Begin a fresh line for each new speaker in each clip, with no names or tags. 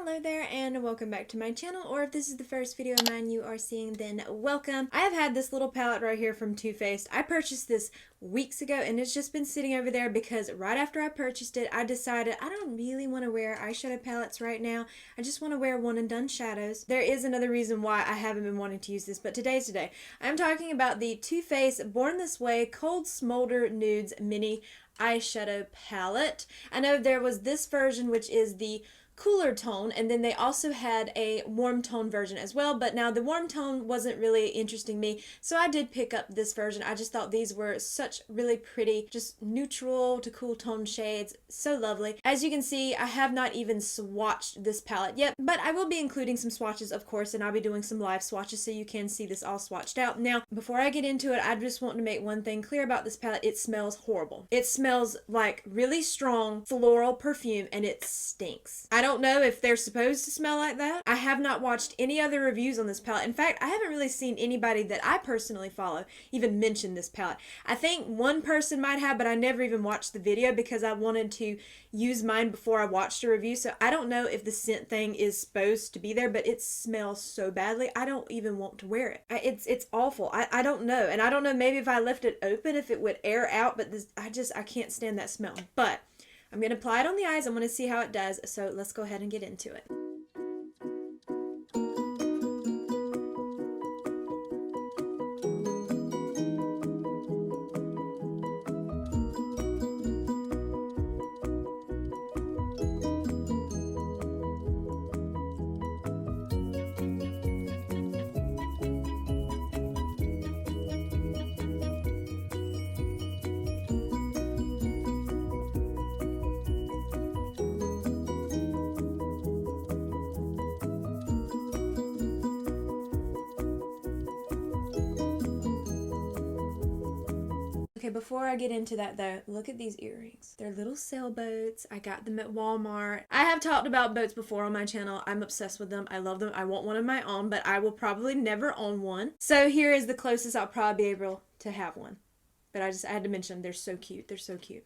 Hello there and welcome back to my channel, or if this is the first video of mine you are seeing, then welcome. I have had this little palette right here from Too Faced. I purchased this weeks ago and it's just been sitting over there because right after I purchased it I decided I don't really want to wear eyeshadow palettes right now. I just want to wear one and done shadows. There is another reason why I haven't been wanting to use this, but today's today. I'm talking about the Too Faced Born This Way Cold Smolder Nudes Mini Eyeshadow Palette. I know there was this version which is the cooler tone, and then they also had a warm tone version as well, but now the warm tone wasn't really interesting me, so I did pick up this version. I just thought these were such really pretty, just neutral to cool tone shades, so lovely. As you can see, I have not even swatched this palette yet, but I will be including some swatches, of course, and I'll be doing some live swatches so you can see this all swatched out. Now, before I get into it, I just want to make one thing clear about this palette. It smells horrible. It smells like really strong floral perfume, and it stinks. I don't know if they're supposed to smell like that. I have not watched any other reviews on this palette. In fact, I haven't really seen anybody that I personally follow even mention this palette. I think one person might have, but I never even watched the video because I wanted to use mine before I watched a review. So I don't know if the scent thing is supposed to be there, but it smells so badly. I don't even want to wear it. It's awful. I don't know. And I don't know, maybe if I left it open, if it would air out, but this, I can't stand that smell. But I'm going to apply it on the eyes. I'm going to see how it does. So let's go ahead and get into it. Okay, before I get into that though, look at these earrings. They're little sailboats. I got them at Walmart. I have talked about boats before on my channel. I'm obsessed with them. I love them. I want one of my own, but I will probably never own one. So here is the closest I'll probably be able to have one. But I had to mention them. They're so cute. They're so cute.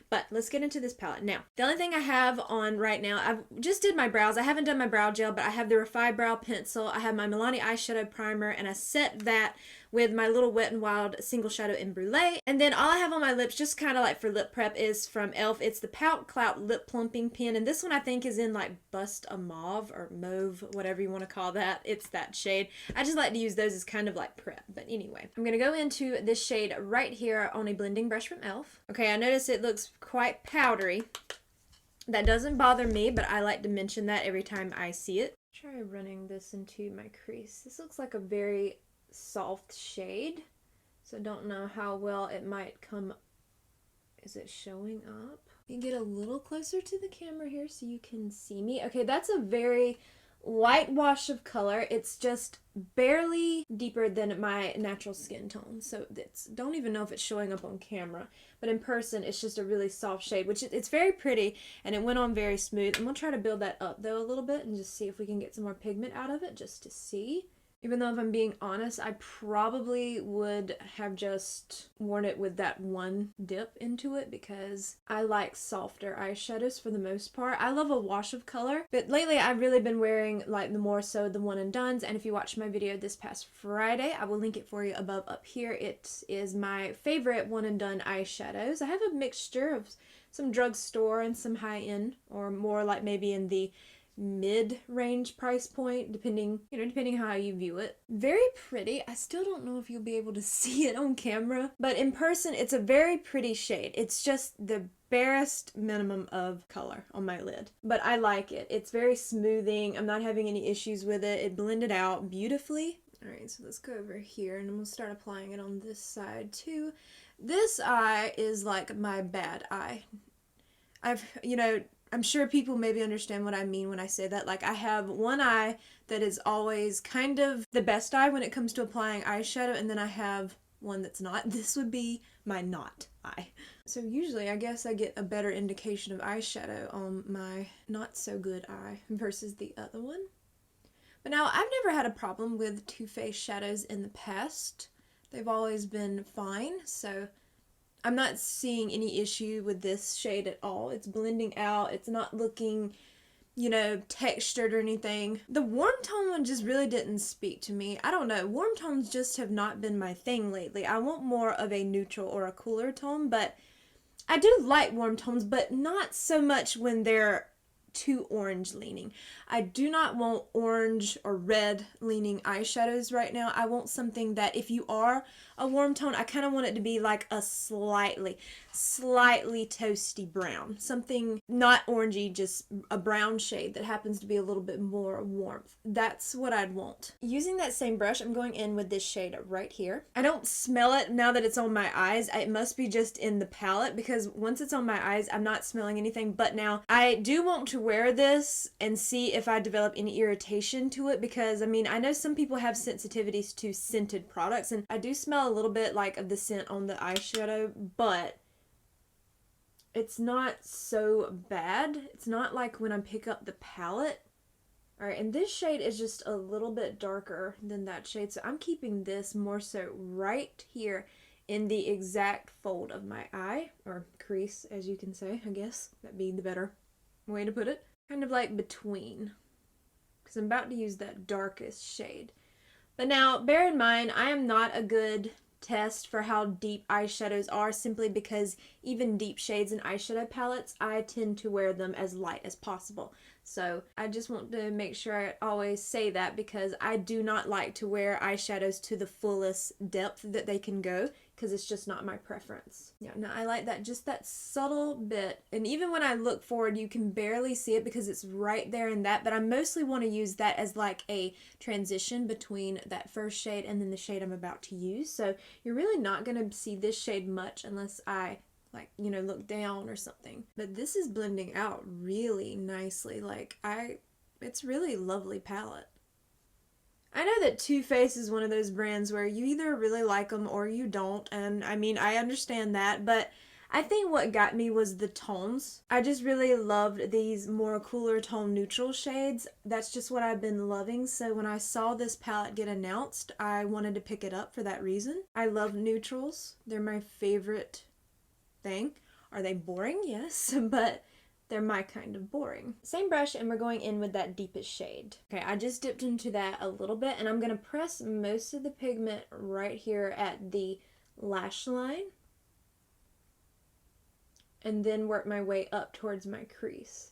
But let's get into this palette. Now, the only thing I have on right now, I just did my brows. I haven't done my brow gel, but I have the Refi Brow Pencil. I have my Milani Eyeshadow Primer, and I set that with my little Wet n Wild Single Shadow in Brulee. And then all I have on my lips, just kind of like for lip prep, is from e.l.f. It's the Pout Clout Lip Plumping Pen, and this one I think is in like Bust a Mauve or Mauve, whatever you want to call that. It's that shade. I just like to use those as kind of like prep. But anyway, I'm going to go into this shade right here on a blending brush from e.l.f. Okay, I notice it looks quite powdery. That doesn't bother me, but I like to mention that every time I see it. Try running this into my crease. This looks like a very soft shade, so don't know how well it might come. Is it showing up? You can get a little closer to the camera here so you can see me. Okay, that's a very light wash of color. It's just barely deeper than my natural skin tone, so don't even know if it's showing up on camera, but in person it's just a really soft shade, which it's very pretty and it went on very smooth. I'm gonna try to build that up though a little bit and just see if we can get some more pigment out of it, just to see. Even though, if I'm being honest, I probably would have just worn it with that one dip into it because I like softer eyeshadows for the most part. I love a wash of color, but lately I've really been wearing like the more so the one and dones. And if you watched my video this past Friday, I will link it for you above up here. It is my favorite one and done eyeshadows. I have a mixture of some drugstore and some high-end, or more like maybe in the mid-range price point, depending how you view it. Very pretty. I still don't know if you'll be able to see it on camera, but in person it's a very pretty shade. It's just the barest minimum of color on my lid, but I like it. It's very smoothing. I'm not having any issues with it. It blended out beautifully. Alright, so let's go over here and I'm gonna start applying it on this side too. This eye is like my bad eye. I'm sure people maybe understand what I mean when I say that. Like, I have one eye that is always kind of the best eye when it comes to applying eyeshadow, and then I have one that's not. This would be my not eye. So usually I guess I get a better indication of eyeshadow on my not so good eye versus the other one. But now, I've never had a problem with Too Faced shadows in the past. They've always been fine, so I'm not seeing any issue with this shade at all. It's blending out. It's not looking you know, textured or anything. The warm tone one just really didn't speak to me. I don't know. Warm tones just have not been my thing lately. I want more of a neutral or a cooler tone, but I do like warm tones, but not so much when they're too orange leaning. I do not want orange or red leaning eyeshadows right now. I want something that if you are a warm tone, I kind of want it to be like a slightly toasty brown. Something not orangey, just a brown shade that happens to be a little bit more warmth. That's what I'd want. Using that same brush, I'm going in with this shade right here. I don't smell it now that it's on my eyes. It must be just in the palette because once it's on my eyes, I'm not smelling anything. But now I do want to wear this and see if I develop any irritation to it because, I mean, I know some people have sensitivities to scented products and I do smell a little bit like of the scent on the eyeshadow, but it's not so bad. It's not like when I pick up the palette. Alright, and this shade is just a little bit darker than that shade, so I'm keeping this more so right here in the exact fold of my eye, or crease, as you can say, I guess. That'd be the better way to put it. Kind of like between, because I'm about to use that darkest shade. But now, bear in mind, I am not a good test for how deep eyeshadows are simply because even deep shades in eyeshadow palettes, I tend to wear them as light as possible. So I just want to make sure I always say that because I do not like to wear eyeshadows to the fullest depth that they can go because it's just not my preference. Yeah, no, I like that, just that subtle bit. And even when I look forward, you can barely see it because it's right there in that, but I mostly want to use that as like a transition between that first shade and then the shade I'm about to use. So you're really not going to see this shade much unless I like, you know, look down or something. But this is blending out really nicely. Like, it's really lovely palette. I know that Too Faced is one of those brands where you either really like them or you don't, and I mean, I understand that, but I think what got me was the tones. I just really loved these more cooler tone neutral shades. That's just what I've been loving, so when I saw this palette get announced, I wanted to pick it up for that reason. I love neutrals. They're my favorite thing. Are they boring? Yes, but they're my kind of boring. Same brush, and we're going in with that deepest shade. Okay, I just dipped into that a little bit, and I'm going to press most of the pigment right here at the lash line, and then work my way up towards my crease.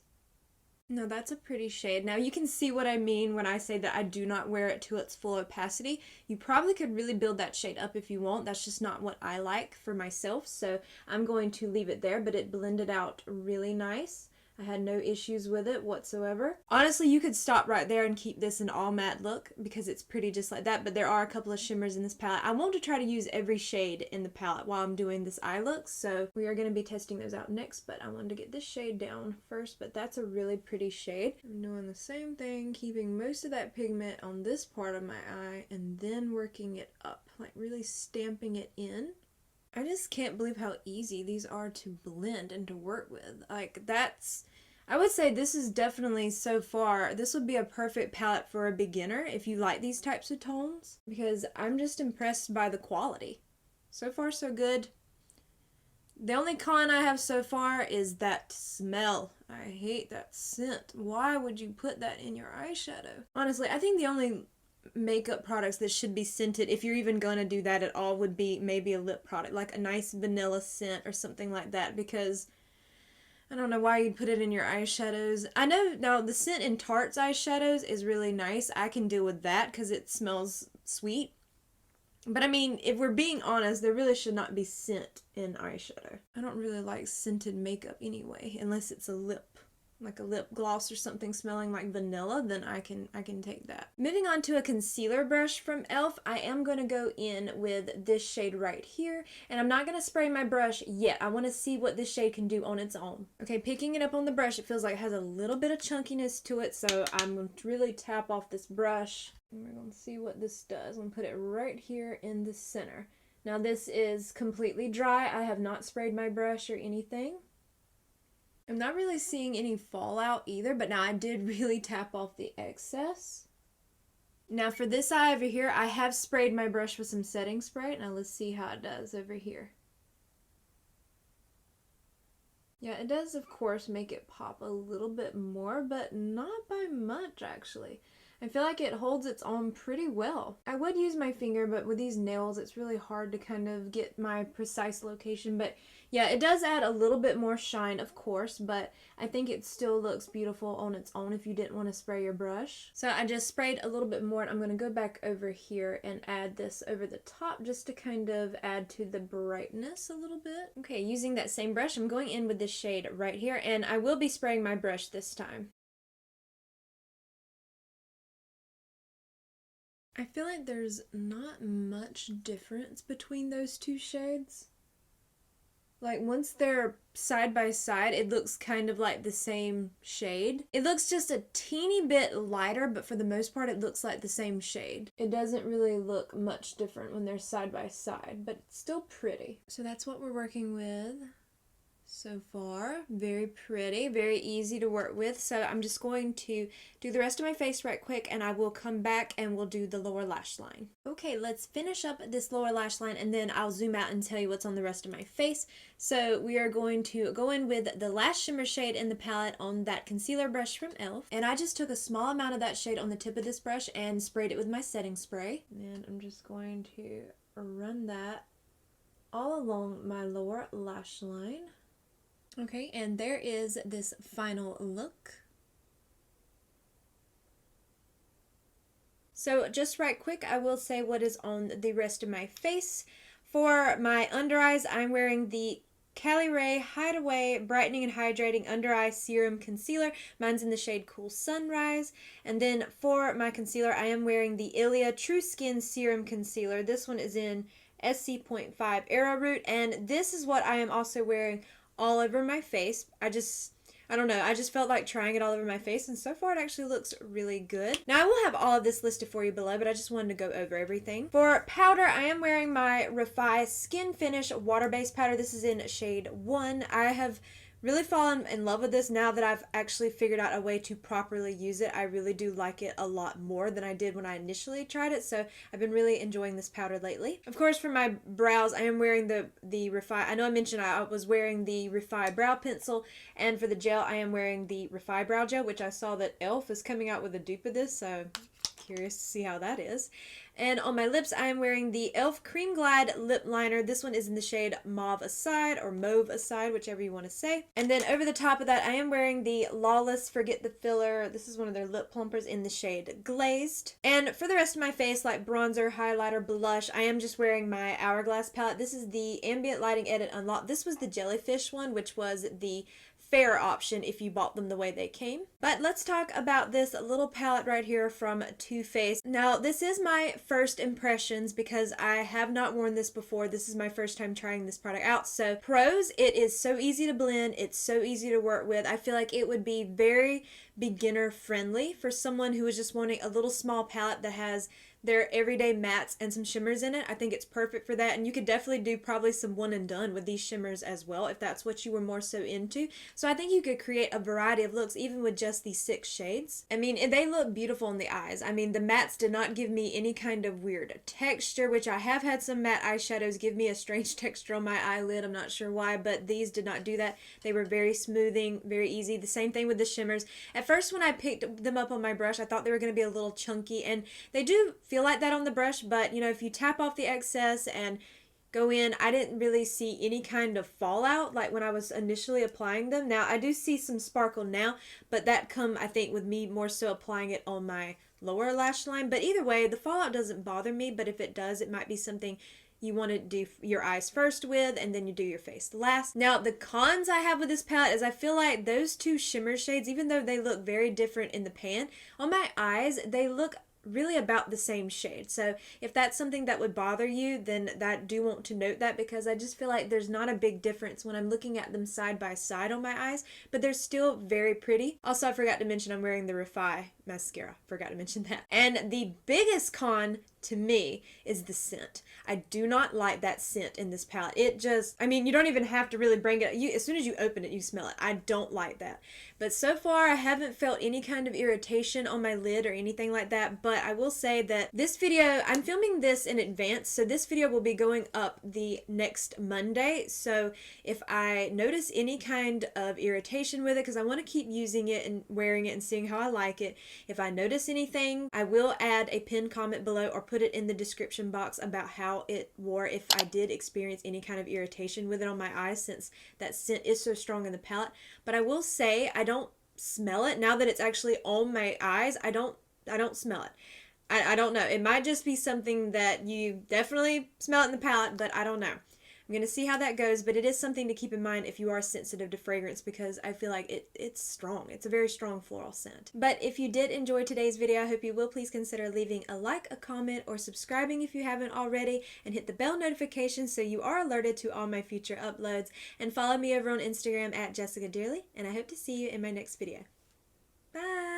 Now that's a pretty shade. Now you can see what I mean when I say that I do not wear it to its full opacity. You probably could really build that shade up if you want. That's just not what I like for myself, so I'm going to leave it there, but it blended out really nice. I had no issues with it whatsoever. Honestly, you could stop right there and keep this an all matte look because it's pretty just like that, but there are a couple of shimmers in this palette. I want to try to use every shade in the palette while I'm doing this eye look, so we are going to be testing those out next, but I wanted to get this shade down first, but that's a really pretty shade. I'm doing the same thing, keeping most of that pigment on this part of my eye and then working it up, like really stamping it in. I just can't believe how easy these are to blend and to work with. Like, I would say this is definitely, so far, this would be a perfect palette for a beginner if you like these types of tones, because I'm just impressed by the quality. So far, so good. The only con I have so far is that smell. I hate that scent. Why would you put that in your eyeshadow? Honestly, I think the only makeup products that should be scented, if you're even gonna do that at all, would be maybe a lip product, like a nice vanilla scent or something like that, because I don't know why you'd put it in your eyeshadows. I know now the scent in Tarte's eyeshadows is really nice. I can deal with that because it smells sweet. But I mean, if we're being honest, there really should not be scent in eyeshadow. I don't really like scented makeup anyway, unless it's a lip, like a lip gloss or something smelling like vanilla, then I can take that. Moving on to a concealer brush from e.l.f., I am going to go in with this shade right here, and I'm not going to spray my brush yet. I want to see what this shade can do on its own. Okay, picking it up on the brush, it feels like it has a little bit of chunkiness to it, so I'm going to really tap off this brush, and we're going to see what this does. I'm going to put it right here in the center. Now this is completely dry. I have not sprayed my brush or anything. I'm not really seeing any fallout either, but now I did really tap off the excess. Now for this eye over here, I have sprayed my brush with some setting spray. Now let's see how it does over here. Yeah, it does, of course, make it pop a little bit more, but not by much, actually. I feel like it holds its own pretty well. I would use my finger, but with these nails, it's really hard to kind of get my precise location. But yeah, it does add a little bit more shine, of course, but I think it still looks beautiful on its own if you didn't want to spray your brush. So I just sprayed a little bit more, and I'm going to go back over here and add this over the top just to kind of add to the brightness a little bit. Okay, using that same brush, I'm going in with this shade right here, and I will be spraying my brush this time. I feel like there's not much difference between those two shades. Like, once they're side by side, it looks kind of like the same shade. It looks just a teeny bit lighter, but for the most part, it looks like the same shade. It doesn't really look much different when they're side by side, but it's still pretty. So that's what we're working with so far. Very pretty, very easy to work with. So I'm just going to do the rest of my face right quick, and I will come back and we'll do the lower lash line. Okay, let's finish up this lower lash line, and then I'll zoom out and tell you what's on the rest of my face. So we are going to go in with the last shimmer shade in the palette on that concealer brush from e.l.f. And I just took a small amount of that shade on the tip of this brush and sprayed it with my setting spray. And I'm just going to run that all along my lower lash line. Okay, and there is this final look. So just right quick, I will say what is on the rest of my face. For my under eyes, I'm wearing the Cali Ray Hideaway Brightening and Hydrating Under Eye Serum Concealer. Mine's in the shade Cool Sunrise. And then for my concealer, I am wearing the Ilia True Skin Serum Concealer. This one is in SC.5 Arrowroot, and this is what I am also wearing all over my face. I don't know, I just felt like trying it all over my face, and so far it actually looks really good. Now I will have all of this listed for you below, but I just wanted to go over everything. For powder, I am wearing my Refi Skin Finish Water-Based Powder. This is in shade 1. I have really fallen in love with this now that I've actually figured out a way to properly use it. I really do like it a lot more than I did when I initially tried it, so I've been really enjoying this powder lately. Of course, for my brows, I am wearing the Refi. I know I mentioned I was wearing the Refi Brow Pencil, and for the gel, I am wearing the Refi Brow Gel, which I saw that e.l.f. is coming out with a dupe of this, so curious to see how that is. And on my lips, I am wearing the e.l.f. Cream Glide Lip Liner. This one is in the shade Mauve Aside, or Mauve Aside, whichever you want to say. And then over the top of that, I am wearing the Lawless Forget the Filler. This is one of their lip plumpers in the shade Glazed. And for the rest of my face, like bronzer, highlighter, blush, I am just wearing my Hourglass palette. This is the Ambient Lighting Edit Unlocked. This was the Jellyfish one, which was the fair option if you bought them the way they came. But let's talk about this little palette right here from Too Faced. Now, this is my first impressions because I have not worn this before. This is my first time trying this product out. So pros, it is so easy to blend. It's so easy to work with. I feel like it would be very beginner friendly for someone who is just wanting a little small palette that has their everyday mattes and some shimmers in it. I think it's perfect for that, and you could definitely do probably some one and done with these shimmers as well if that's what you were more so into. So I think you could create a variety of looks even with just these 6 shades. I mean, they look beautiful in the eyes. I mean, the mattes did not give me any kind of weird texture, which I have had some matte eyeshadows give me a strange texture on my eyelid. I'm not sure why, but these did not do that. They were very smoothing, very easy. The same thing with the shimmers. At first, when I picked them up on my brush, I thought they were going to be a little chunky, and they do feel like that on the brush, but you know, if you tap off the excess and go in, I didn't really see any kind of fallout like when I was initially applying them. Now I do see some sparkle now, but that come I think with me more so applying it on my lower lash line. But either way, the fallout doesn't bother me, but if it does, it might be something you want to do your eyes first with, and then you do your face last. Now, the cons I have with this palette is I feel like those 2 shimmer shades, even though they look very different in the pan, on my eyes, they look really about the same shade. So if that's something that would bother you, then I do want to note that, because I just feel like there's not a big difference when I'm looking at them side by side on my eyes, but they're still very pretty. Also, I forgot to mention I'm wearing the Refi mascara. Forgot to mention that. And the biggest con to me is the scent. I do not like that scent in this palette. It just, I mean, you don't even have to really bring it, as soon as you open it, you smell it. I don't like that. But so far, I haven't felt any kind of irritation on my lid or anything like that. But I will say that this video, I'm filming this in advance, so this video will be going up the next Monday. So if I notice any kind of irritation with it, because I want to keep using it and wearing it and seeing how I like it, if I notice anything, I will add a pinned comment below or put it in the description box about how it wore if I did experience any kind of irritation with it on my eyes, since that scent is so strong in the palette. But I will say I don't smell it now that it's actually on my eyes. I don't smell it. I don't know. It might just be something that you definitely smell it in the palette, but I don't know. I'm going to see how that goes, but it is something to keep in mind if you are sensitive to fragrance, because I feel like it's strong. It's a very strong floral scent. But if you did enjoy today's video, I hope you will please consider leaving a like, a comment, or subscribing if you haven't already, and hit the bell notification so you are alerted to all my future uploads, and follow me over on Instagram at jessicadeerly, and I hope to see you in my next video. Bye!